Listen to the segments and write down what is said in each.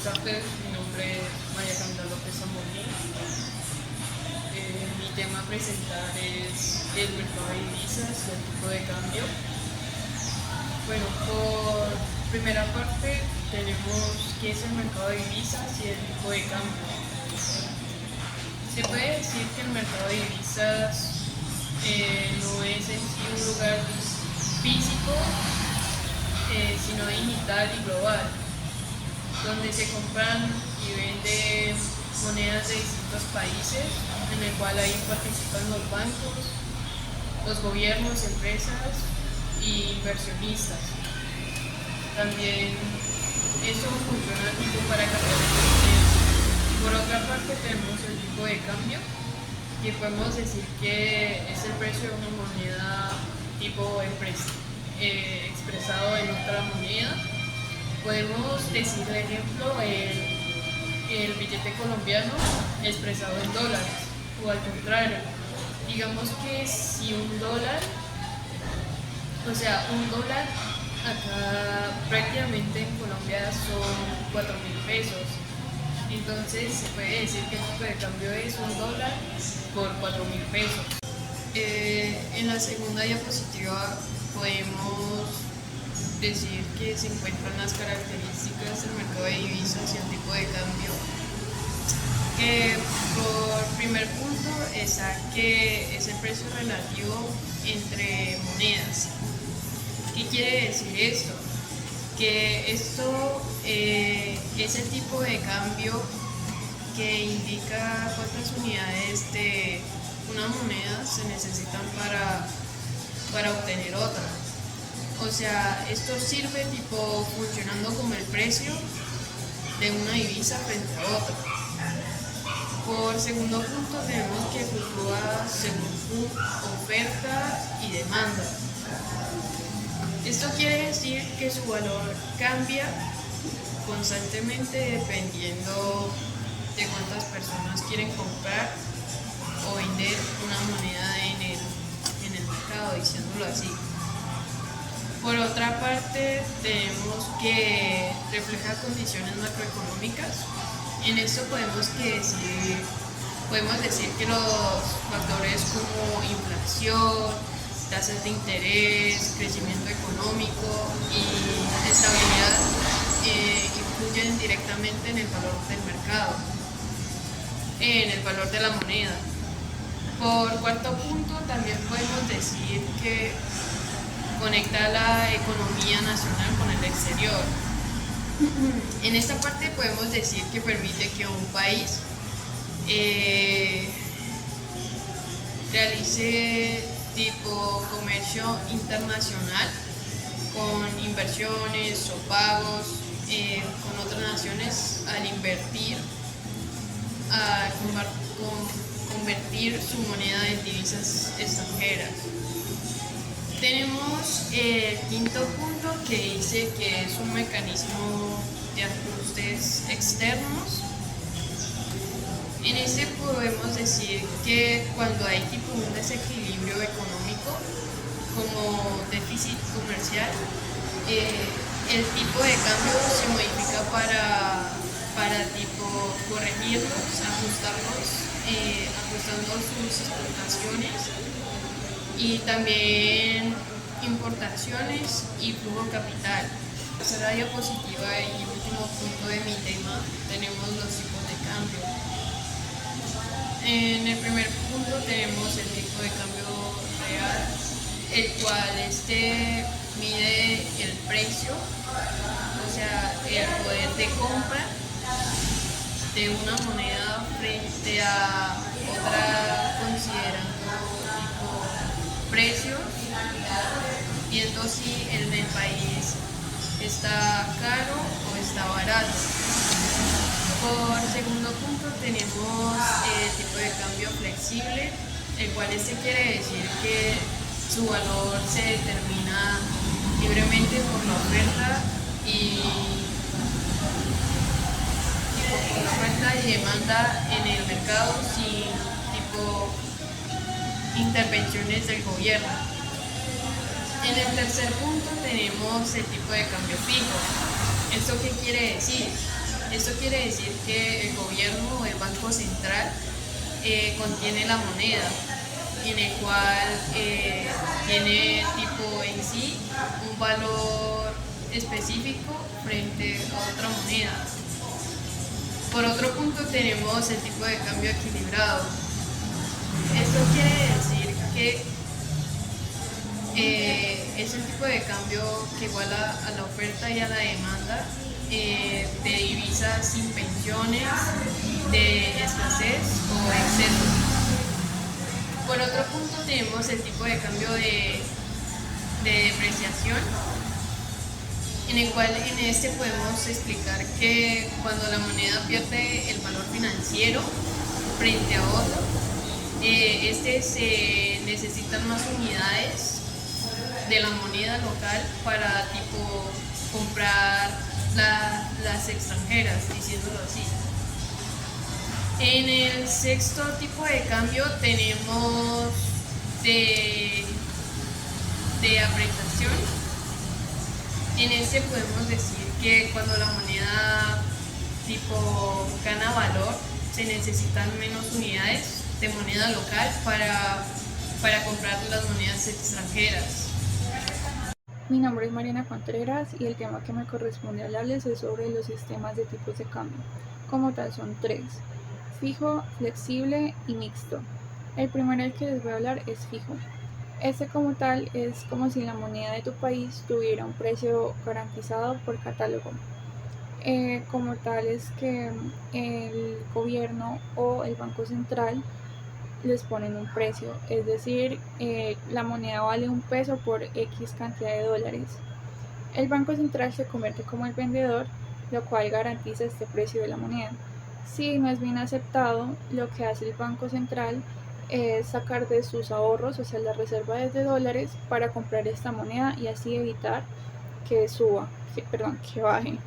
Buenas tardes, mi nombre es María Camila López Zamboní. Mi tema a presentar es el mercado de divisas y el tipo de cambio. Bueno, por primera parte tenemos qué es el mercado de divisas y el tipo de cambio. Se puede decir que el mercado de divisas no es en sí un lugar físico, sino digital y global, donde se compran y venden monedas de distintos países, en el cual ahí participan los bancos, los gobiernos, empresas e inversionistas. También eso funciona tipo para cambiar el dinero. Por otra parte tenemos el tipo de cambio, que podemos decir que es el precio de una moneda tipo expresado en otra moneda. Podemos decir, por ejemplo, el billete colombiano expresado en dólares, o al contrario. Digamos que si un dólar acá prácticamente en Colombia son 4.000 pesos. Entonces se puede decir que el tipo de cambio es un dólar por 4.000 pesos. En la segunda diapositiva podemos decir que se encuentran las características del mercado de divisas y el tipo de cambio. Por primer punto está que es el precio relativo entre monedas. ¿Qué quiere decir esto? Que esto es el tipo de cambio que indica cuántas unidades de una moneda se necesitan para obtener otra. O sea, esto sirve tipo funcionando como el precio de una divisa frente a otra. Por segundo punto tenemos que fluctúa según su oferta y demanda. Esto quiere decir que su valor cambia constantemente dependiendo de cuántas personas quieren comprar o vender una moneda en el mercado, diciéndolo así. Por otra parte, tenemos que refleja condiciones macroeconómicas. En esto podemos decir que los factores como inflación, tasas de interés, crecimiento económico y estabilidad influyen directamente en el valor del mercado, en el valor de la moneda. Por cuarto punto, también podemos decir que conecta la economía nacional con el exterior. En esta parte podemos decir que permite que un país realice tipo comercio internacional con inversiones o pagos con otras naciones al convertir su moneda en divisas extranjeras. Tenemos el quinto punto que dice que es un mecanismo de ajustes externos. En este podemos decir que cuando hay tipo un desequilibrio económico como déficit comercial, el tipo de cambio se modifica para tipo corregirlos, ajustando sus exportaciones y también importaciones y flujo capital. Tercera diapositiva y último punto de mi tema, tenemos los tipos de cambio. En el primer punto tenemos el tipo de cambio real, el cual mide el precio, o sea, el poder de compra de una moneda frente a otra, considerando tipo precio, viendo si el del país está caro o está barato. Por segundo punto tenemos el tipo de cambio flexible, el cual quiere decir que su valor se determina libremente por la oferta y demanda en el mercado sin tipo intervenciones del gobierno. En el tercer punto tenemos el tipo de cambio fijo. ¿Esto qué quiere decir? Esto quiere decir que el gobierno o el Banco Central contiene la moneda, en el cual tiene tipo en sí un valor específico frente a otra moneda. Por otro punto tenemos el tipo de cambio equilibrado. Esto quiere decir que es el tipo de cambio que iguala a la oferta y a la demanda de divisas sin pensiones, de escasez o exceso. Por otro punto tenemos el tipo de cambio de depreciación, en el cual en este podemos explicar que cuando la moneda pierde el valor financiero frente a otro, se necesitan más unidades de la moneda local para tipo comprar las extranjeras, diciéndolo así. En el sexto tipo de cambio tenemos de apreciación. En este podemos decir que cuando la moneda tipo gana valor, se necesitan menos unidades de moneda local para comprar las monedas extranjeras. Mi nombre es Mariana Contreras y el tema que me corresponde hablarles es sobre los sistemas de tipos de cambio. Como tal son tres: fijo, flexible y mixto. El primero del que les voy a hablar es fijo. Este como tal es como si la moneda de tu país tuviera un precio garantizado por catálogo. Como tal es que el gobierno o el Banco Central les ponen un precio, es decir, la moneda vale $1 por X cantidad de dólares. El Banco Central se convierte como el vendedor, lo cual garantiza este precio de la moneda. Si no es bien aceptado, lo que hace el Banco Central es sacar de sus ahorros, o sea, las reservas de dólares, para comprar esta moneda y así evitar que que baje.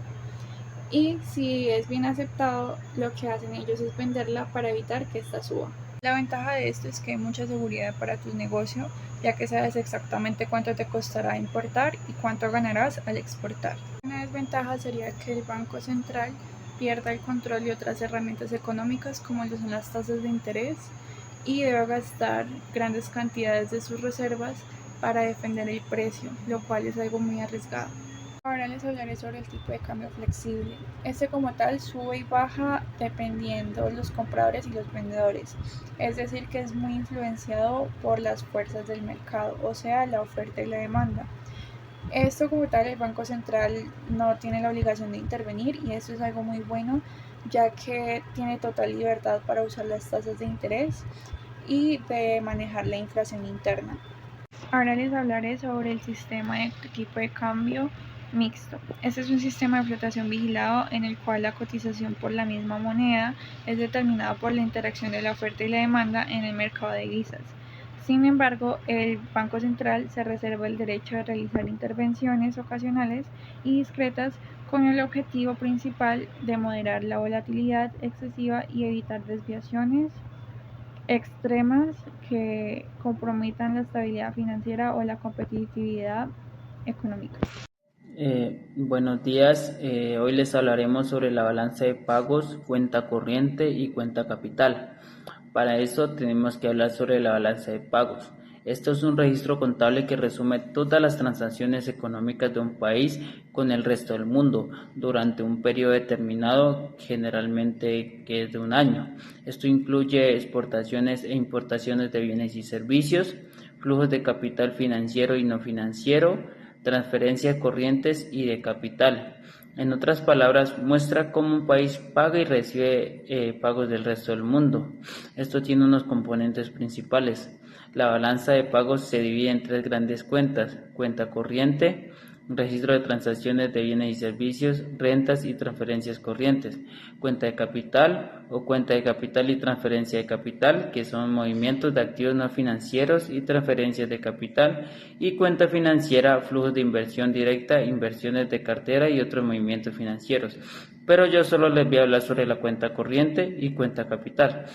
Y si es bien aceptado, lo que hacen ellos es venderla para evitar que esta suba. La ventaja de esto es que hay mucha seguridad para tu negocio, ya que sabes exactamente cuánto te costará importar y cuánto ganarás al exportar. Una desventaja sería que el Banco Central pierda el control de otras herramientas económicas como lo son las tasas de interés y debe gastar grandes cantidades de sus reservas para defender el precio, lo cual es algo muy arriesgado. Ahora les hablaré sobre el tipo de cambio flexible. Este como tal sube y baja dependiendo los compradores y los vendedores, es decir que es muy influenciado por las fuerzas del mercado, o sea la oferta y la demanda. Esto como tal el Banco Central no tiene la obligación de intervenir y esto es algo muy bueno, ya que tiene total libertad para usar las tasas de interés y de manejar la inflación interna. Ahora les hablaré sobre el sistema de tipo de cambio mixto. Este es un sistema de flotación vigilado en el cual la cotización por la misma moneda es determinada por la interacción de la oferta y la demanda en el mercado de divisas. Sin embargo, el Banco Central se reserva el derecho de realizar intervenciones ocasionales y discretas con el objetivo principal de moderar la volatilidad excesiva y evitar desviaciones extremas que comprometan la estabilidad financiera o la competitividad económica. Buenos días, hoy les hablaremos sobre la balanza de pagos, cuenta corriente y cuenta capital. Para eso tenemos que hablar sobre la balanza de pagos. Esto es un registro contable que resume todas las transacciones económicas de un país con el resto del mundo durante un periodo determinado, generalmente que es de un año. Esto incluye exportaciones e importaciones de bienes y servicios, flujos de capital financiero y no financiero, transferencias corrientes y de capital. En otras palabras, muestra cómo un país paga y recibe pagos del resto del mundo. Esto tiene unos componentes principales. La balanza de pagos se divide en tres grandes cuentas: cuenta corriente, registro de transacciones de bienes y servicios, rentas y transferencias corrientes; cuenta de capital o cuenta de capital y transferencia de capital, que son movimientos de activos no financieros y transferencias de capital; y cuenta financiera, flujos de inversión directa, inversiones de cartera y otros movimientos financieros. Pero yo solo les voy a hablar sobre la cuenta corriente y cuenta capital.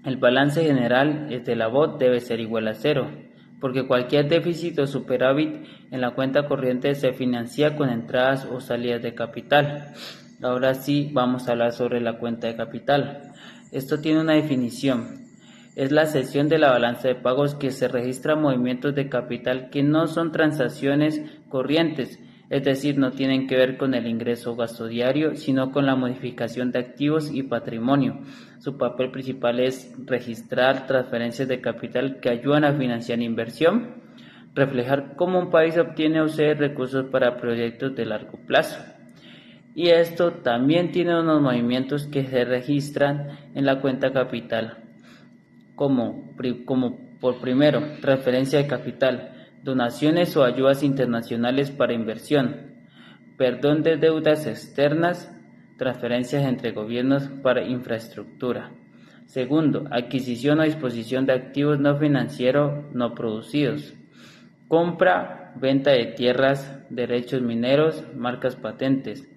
El balance general de la BOT debe ser igual a 0, porque cualquier déficit o superávit en la cuenta corriente se financia con entradas o salidas de capital. Ahora sí vamos a hablar sobre la cuenta de capital. Esto tiene una definición. Es la sección de la balanza de pagos que se registra movimientos de capital que no son transacciones corrientes, es decir, no tienen que ver con el ingreso o gasto diario, sino con la modificación de activos y patrimonio. Su papel principal es registrar transferencias de capital que ayudan a financiar inversión, reflejar cómo un país obtiene o cede recursos para proyectos de largo plazo. Y esto también tiene unos movimientos que se registran en la cuenta capital, como por primero, transferencia de capital, donaciones o ayudas internacionales para inversión, perdón de deudas externas, transferencias entre gobiernos para infraestructura. Segundo, adquisición o disposición de activos no financieros no producidos. Compra, venta de tierras, derechos mineros, marcas patentes.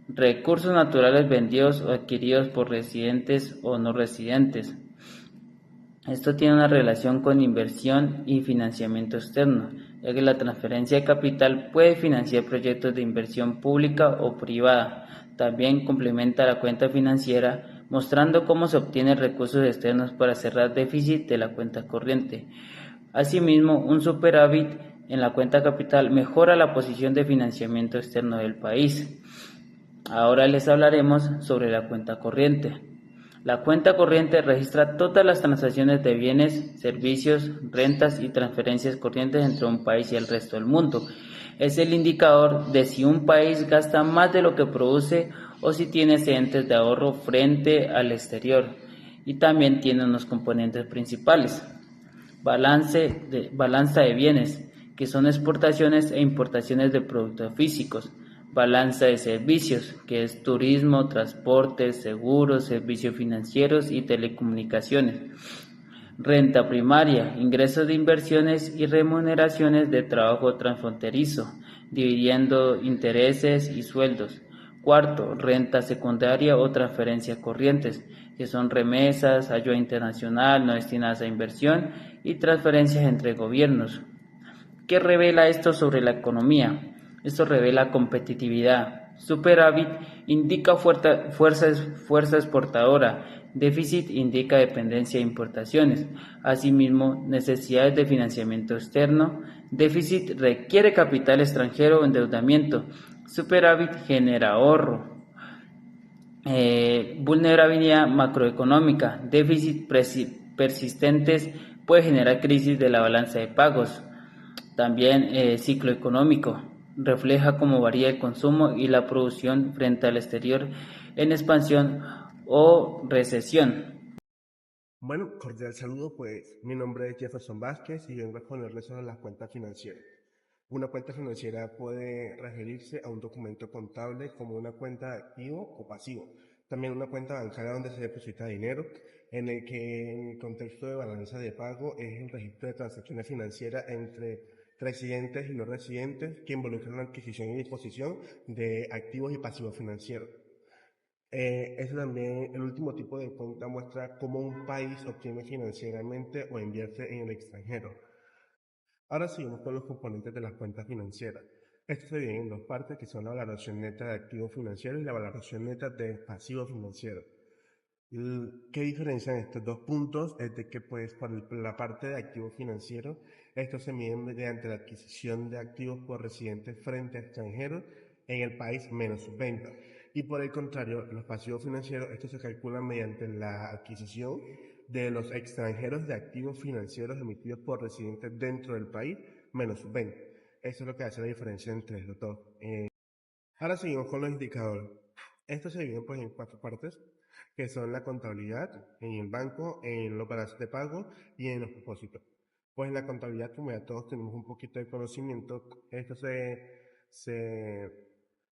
Recursos naturales vendidos o adquiridos por residentes o no residentes. Esto tiene una relación con inversión y financiamiento externo, ya que la transferencia de capital puede financiar proyectos de inversión pública o privada. También complementa la cuenta financiera, mostrando cómo se obtienen recursos externos para cerrar déficit de la cuenta corriente. Asimismo, un superávit en la cuenta capital mejora la posición de financiamiento externo del país. Ahora les hablaremos sobre la cuenta corriente. La cuenta corriente registra todas las transacciones de bienes, servicios, rentas y transferencias corrientes entre un país y el resto del mundo. Es el indicador de si un país gasta más de lo que produce o si tiene excedentes de ahorro frente al exterior. Y también tiene unos componentes principales. Balanza de bienes, que son exportaciones e importaciones de productos físicos. Balanza de servicios, que es turismo, transportes, seguros, servicios financieros y telecomunicaciones. Renta primaria, ingresos de inversiones y remuneraciones de trabajo transfronterizo, dividiendo intereses y sueldos. Cuarto, renta secundaria o transferencias corrientes, que son remesas, ayuda internacional no destinadas a inversión y transferencias entre gobiernos. ¿Qué revela esto sobre la economía? Esto revela competitividad. Superávit indica fuerza exportadora. Déficit indica dependencia de importaciones. Asimismo, necesidades de financiamiento externo. Déficit requiere capital extranjero o endeudamiento. Superávit genera ahorro. Vulnerabilidad macroeconómica. Déficit persistentes puede generar crisis de la balanza de pagos. También ciclo económico, refleja cómo varía el consumo y la producción frente al exterior en expansión o recesión. Bueno, cordial saludo, pues mi nombre es Jefferson Vázquez y vengo a exponerles sobre las cuentas financieras. Una cuenta financiera puede referirse a un documento contable como una cuenta de activo o pasivo. También una cuenta bancaria donde se deposita dinero, en el que en el contexto de balanza de pago es el registro de transacciones financieras entre residentes y no residentes que involucran la adquisición y disposición de activos y pasivos financieros. Eso también, el último tipo de cuenta muestra cómo un país obtiene financieramente o invierte en el extranjero. Ahora seguimos con los componentes de las cuentas financieras. Esto se divide en dos partes, que son la valoración neta de activos financieros y la valoración neta de pasivos financieros. ¿Qué diferencian estos dos puntos? Es de que, pues, por la parte de activos financieros, esto se mide mediante la adquisición de activos por residentes frente a extranjeros en el país menos sus ventas. Y por el contrario, los pasivos financieros, estos se calculan mediante la adquisición de los extranjeros de activos financieros emitidos por residentes dentro del país menos sus ventas. Eso es lo que hace la diferencia entre los dos. Ahora seguimos con los indicadores. Estos se dividen pues en cuatro partes, que son la contabilidad, en el banco, en los balances de pago y en los propósitos. Pues en la contabilidad, como ya todos tenemos un poquito de conocimiento, esto se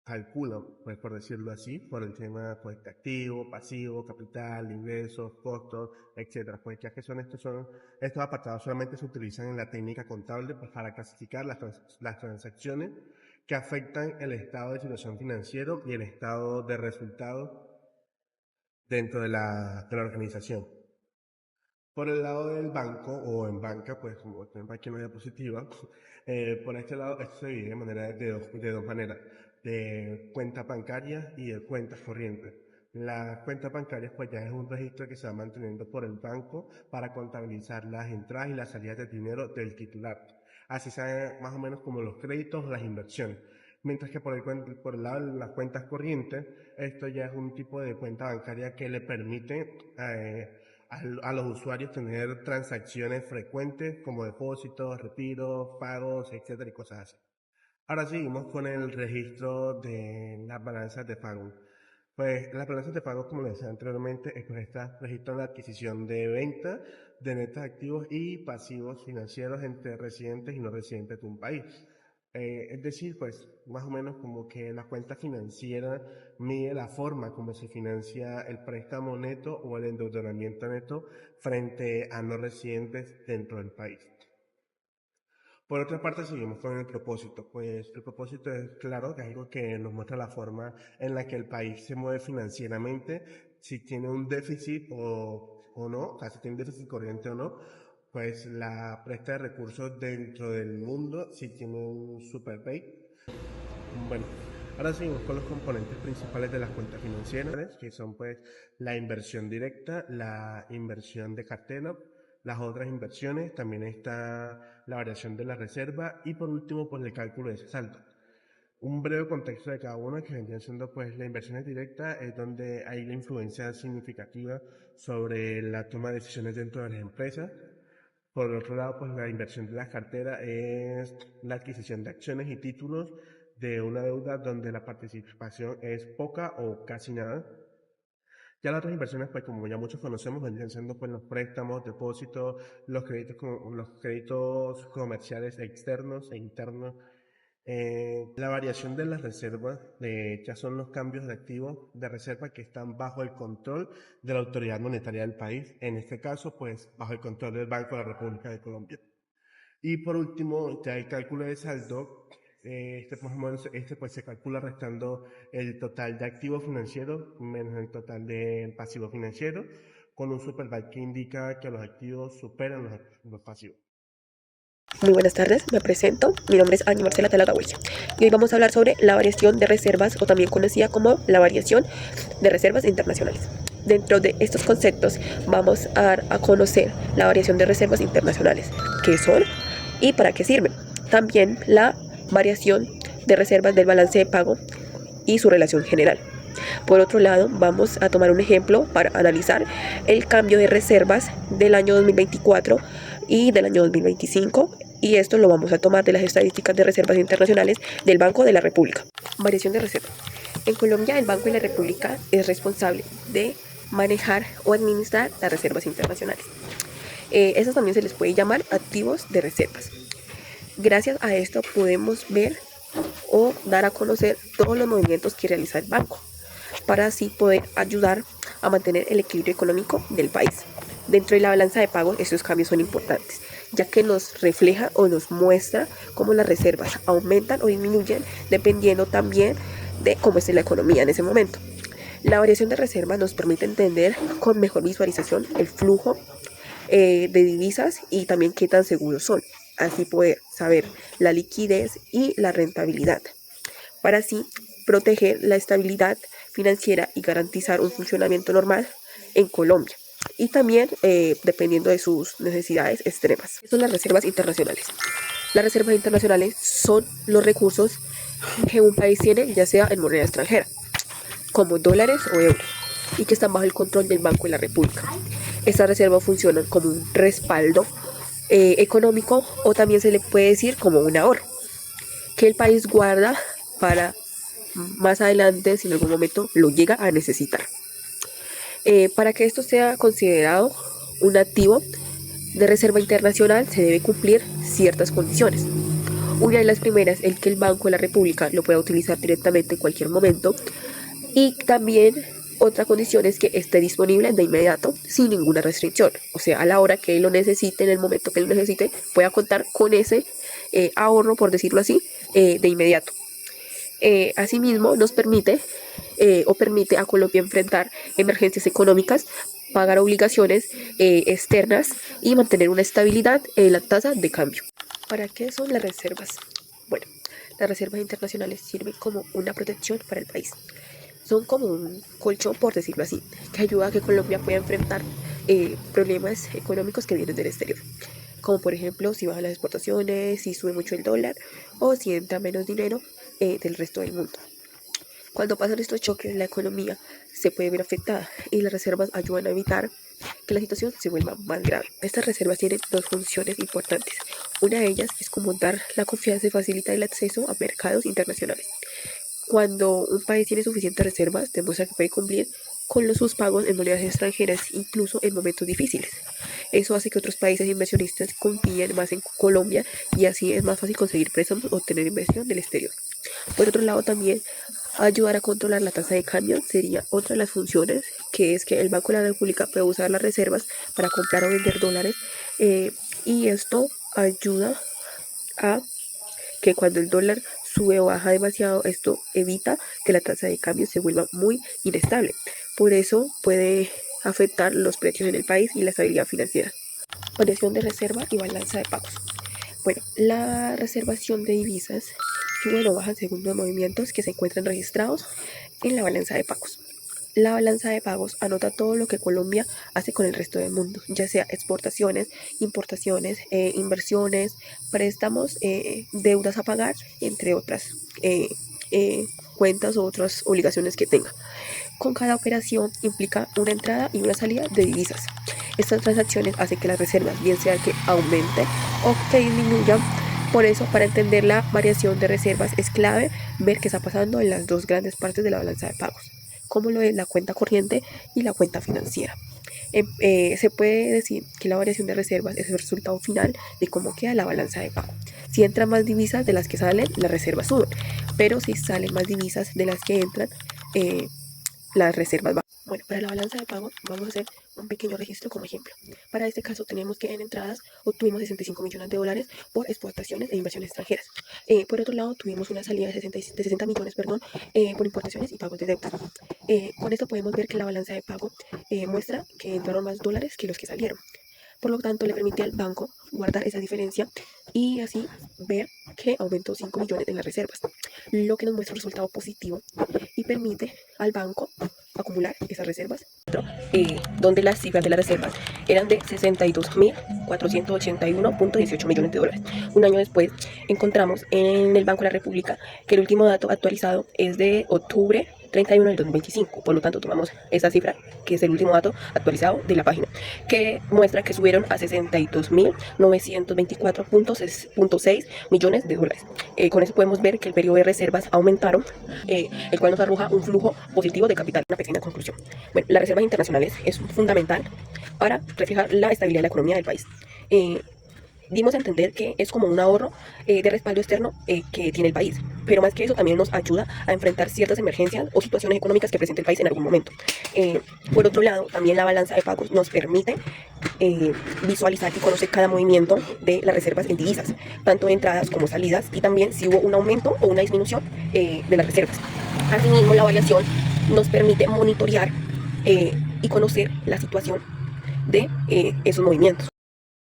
calcula, pues por decirlo así, por el tema pues, de activo, pasivo, capital, ingresos, costos, etcétera. Pues ya que estos apartados solamente se utilizan en la técnica contable pues, para clasificar las transacciones que afectan el estado de situación financiero y el estado de resultados dentro de la organización. Por el lado del banco o en banca, pues como tenemos aquí en la diapositiva, por este lado esto se divide de dos maneras. de cuentas bancarias y de cuentas corrientes. Las cuentas bancarias pues ya es un registro que se va manteniendo por el banco para contabilizar las entradas y las salidas de dinero del titular. Así saben más o menos como los créditos o las inversiones. Mientras que por el lado de las cuentas corrientes, esto ya es un tipo de cuenta bancaria que le permite a los usuarios tener transacciones frecuentes como depósitos, retiros, pagos, etcétera y cosas así. Ahora seguimos con el registro de las balanzas de pago. Pues las balanzas de pago, como les decía anteriormente, registran la adquisición de venta de netos activos y pasivos financieros entre residentes y no residentes de un país. Es decir, pues más o menos como que la cuenta financiera mide la forma como se financia el préstamo neto o el endeudamiento neto frente a no residentes dentro del país. Por otra parte, seguimos con el propósito. Pues el propósito es claro, que es algo que nos muestra la forma en la que el país se mueve financieramente, si tiene un déficit o no, o sea, si tiene un déficit corriente o no, pues la presta de recursos dentro del mundo, si tiene un superpay. Bueno, ahora seguimos con los componentes principales de las cuentas financieras, que son pues la inversión directa, la inversión de cartera, las otras inversiones, también está la variación de la reserva y por último pues el cálculo de ese saldo. Un breve contexto de cada uno, que vendría siendo pues la inversión directa, es donde hay la influencia significativa sobre la toma de decisiones dentro de las empresas. Por otro lado, pues la inversión de las carteras es la adquisición de acciones y títulos de una deuda donde la participación es poca o casi nada. Ya las otras inversiones, pues como ya muchos conocemos, vendrían siendo pues los préstamos, depósitos, los créditos comerciales externos e internos. La variación de las reservas, de hecho, son los cambios de activos de reserva que están bajo el control de la autoridad monetaria del país, en este caso, pues bajo el control del Banco de la República de Colombia. Y por último, ya el cálculo de saldo, más o menos, pues se calcula restando el total de activos financieros menos el total de pasivo financiero, con un superval que indica que los activos superan los pasivos. Muy buenas tardes, me presento, mi nombre es Ana Marcela Talagahuella y hoy vamos a hablar sobre la variación de reservas o también conocida como la variación de reservas internacionales. Dentro de estos conceptos vamos a dar a conocer la variación de reservas internacionales, qué son y para qué sirven. También la variación de reservas del balance de pago y su relación general. Por otro lado, vamos a tomar un ejemplo para analizar el cambio de reservas del año 2024 y del año 2025, y esto lo vamos a tomar de las estadísticas de reservas internacionales del Banco de la República. Variación de reserva. En Colombia, el Banco de la República es responsable de manejar o administrar las reservas internacionales. Esas también se les puede llamar activos de reservas. Gracias a esto podemos ver o dar a conocer todos los movimientos que realiza el banco, para así poder ayudar a mantener el equilibrio económico del país. Dentro de la balanza de pagos, estos cambios son importantes, ya que nos refleja o nos muestra cómo las reservas aumentan o disminuyen dependiendo también de cómo esté la economía en ese momento. La variación de reservas nos permite entender con mejor visualización el flujo de divisas y también qué tan seguros son, así poder saber la liquidez y la rentabilidad, para así proteger la estabilidad financiera y garantizar un funcionamiento normal en Colombia, y también dependiendo de sus necesidades extremas. Son las reservas internacionales. Las reservas internacionales son los recursos que un país tiene, ya sea en moneda extranjera, como dólares o euros, y que están bajo el control del Banco de la República. Estas reservas funcionan como un respaldo económico, o también se le puede decir como un ahorro, que el país guarda para más adelante si en algún momento lo llega a necesitar. Para que esto sea considerado un activo de reserva internacional se debe cumplir ciertas condiciones. Una de las primeras es que el Banco de la República lo pueda utilizar directamente en cualquier momento, y también otra condición es que esté disponible de inmediato sin ninguna restricción, o sea, a la hora que él lo necesite, en el momento que él lo necesite, pueda contar con ese ahorro, por decirlo así, de inmediato. Asimismo, nos permite permite a Colombia enfrentar emergencias económicas, pagar obligaciones externas y mantener una estabilidad en la tasa de cambio. ¿Para qué son las reservas? Bueno, Las reservas internacionales sirven como una protección para el país. Son como un colchón, por decirlo así, que ayuda a que Colombia pueda enfrentar problemas económicos que vienen del exterior. Como por ejemplo si bajan las exportaciones, si sube mucho el dólar o si entra menos dinero del resto del mundo. Cuando pasan estos choques, la economía se puede ver afectada y las reservas ayudan a evitar que la situación se vuelva más grave. Estas reservas tienen dos funciones importantes. Una de ellas es como dar la confianza y facilitar el acceso a mercados internacionales. Cuando un país tiene suficientes reservas, demuestra que puede cumplir con sus pagos en monedas extranjeras, incluso en momentos difíciles. Eso hace que otros países inversionistas confíen más en Colombia y así es más fácil conseguir préstamos o obtener inversión del exterior. Por otro lado, también ayudar a controlar la tasa de cambio sería otra de las funciones, que es que el Banco de la República puede usar las reservas para comprar o vender dólares y esto ayuda a que cuando el dólar sube o baja demasiado, esto evita que la tasa de cambio se vuelva muy inestable. Por eso puede afectar los precios en el país y la estabilidad financiera. Variación de reserva y balanza de pagos. Bueno, la reservación de divisas suben o bajan según los movimientos que se encuentran registrados en la balanza de pagos. La balanza de pagos anota todo lo que Colombia hace con el resto del mundo, ya sea exportaciones, importaciones, inversiones, préstamos, deudas a pagar, entre otras cuentas o otras obligaciones que tenga. Con cada operación implica una entrada y una salida de divisas. Estas transacciones hacen que las reservas, bien sea que aumente o que disminuyan. Por eso, para entender la variación de reservas es clave ver qué está pasando en las dos grandes partes de la balanza de pagos, como lo es la cuenta corriente y la cuenta financiera. Se puede decir que la variación de reservas es el resultado final de cómo queda la balanza de pago. Si entran más divisas de las que salen, las reservas suben, pero si salen más divisas de las que entran, las reservas bajan. Bueno, para la balanza de pago vamos a hacer un pequeño registro como ejemplo. Para este caso tenemos que en entradas obtuvimos 65 millones de dólares por exportaciones e inversiones extranjeras. Por otro lado tuvimos una salida de 60 millones por importaciones y pagos de deuda. Con esto podemos ver que la balanza de pago muestra que entraron más dólares que los que salieron. Por lo tanto, le permite al banco guardar esa diferencia y así ver que aumentó 5 millones en las reservas, lo que nos muestra un resultado positivo y permite al banco acumular esas reservas, donde las cifras de las reservas eran de 62.481.18 millones de dólares. Un año después encontramos en el Banco de la República que el último dato actualizado es de octubre 31 del 2025, por lo tanto tomamos esa cifra, que es el último dato actualizado de la página, que muestra que subieron a 62.924.6 millones de dólares. Con eso podemos ver que el periodo de reservas aumentaron, el cual nos arroja un flujo positivo de capital. Una pequeña conclusión. Bueno, las reservas internacionales es fundamental para reflejar la estabilidad de la economía del país. Dimos a entender que es como un ahorro de respaldo externo que tiene el país, pero más que eso también nos ayuda a enfrentar ciertas emergencias o situaciones económicas que presente el país en algún momento. Por otro lado, también la balanza de pagos nos permite visualizar y conocer cada movimiento de las reservas en divisas, tanto entradas como salidas, y también si hubo un aumento o una disminución de las reservas. Asimismo, la variación nos permite monitorear y conocer la situación de esos movimientos.